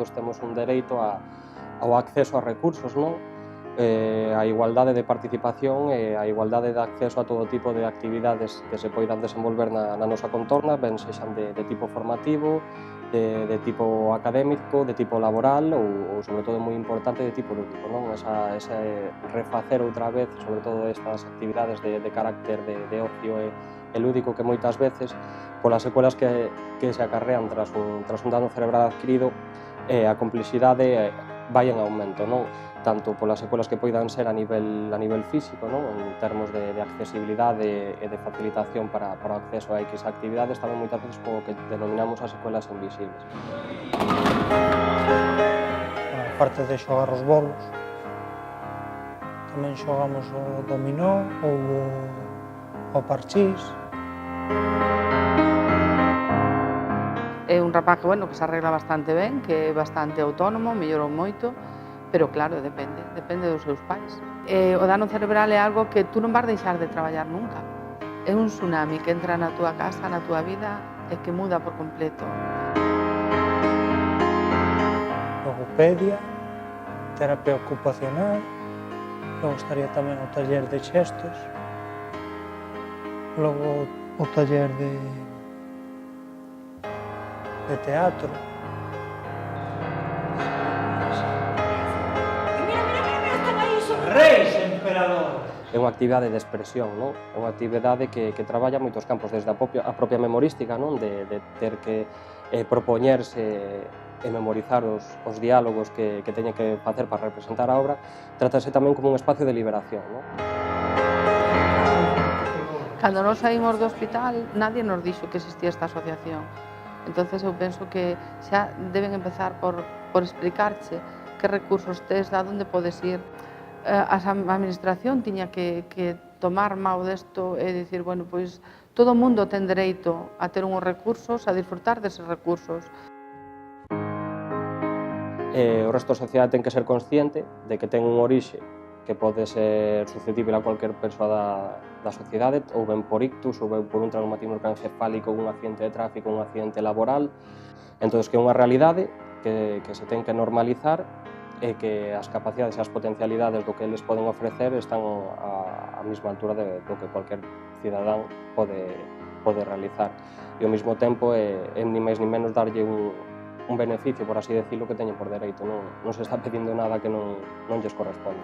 todos temos un dereito ao acceso a recursos, non? A igualdade de participación e a igualdade de acceso a todo tipo de actividades que se poidan desenvolver na nosa contorna, ben sexan de tipo formativo, de tipo académico, de tipo laboral ou sobre todo moi importante, de tipo lúdico, non? Ese refacer outra vez, sobre todo estas actividades de carácter de ocio e lúdico que moitas veces, polas secuelas que se acarrean tras un dano cerebral adquirido, a complexidade vai en aumento, non? Tanto polas secuelas que poidan ser a nivel físico, non? En termos de accesibilidade e de facilitación para o acceso a X actividades, tamén moitas veces como que denominamos as secuelas invisibles. Aparte de xogar os bolos, tamén xogamos o dominó ou o parchís. É un rapaz que, bueno, que se arregla bastante ben, que é bastante autónomo, mellorou moito, pero claro, depende dos seus pais. O dano cerebral é algo que tú non vas deixar de traballar nunca. É un tsunami que entra na túa casa, na túa vida, e que muda por completo. Logopedia, terapia ocupacional, logo estaría tamén o taller de xestos, logo o taller de teatro. Reis emperador! É unha actividade de expresión, non? É unha actividade que traballa moitos campos, desde a propia memorística, non? De ter que propoñerse e memorizar os diálogos que teñen que facer para representar a obra, trátase tamén como un espacio de liberación, non? Cando nos saímos do hospital, nadie nos dixo que existía esta asociación. Entonces eu penso que xa deben empezar por explicarche que recursos tes, da onde podes ir. A administración tiña que tomar mau desto e dicir, bueno, pois todo o mundo ten dereito a ter uns recursos, a disfrutar deses recursos. O resto da sociedade ten que ser consciente de que ten un orixe que pode ser susceptible a cualquier persoa da sociedade, ou ben por ictus, ou ben por un traumatismo encefálico, un accidente de tráfico, un accidente laboral. Entón, que é unha realidade que se ten que normalizar e que as capacidades e as potencialidades do que eles poden ofrecer están á mesma altura do que cualquier cidadán pode realizar. E ao mesmo tempo é ni máis ni menos darlle un beneficio, por así decirlo, que teñen por dereito. Non se está pedindo nada que non lles corresponde.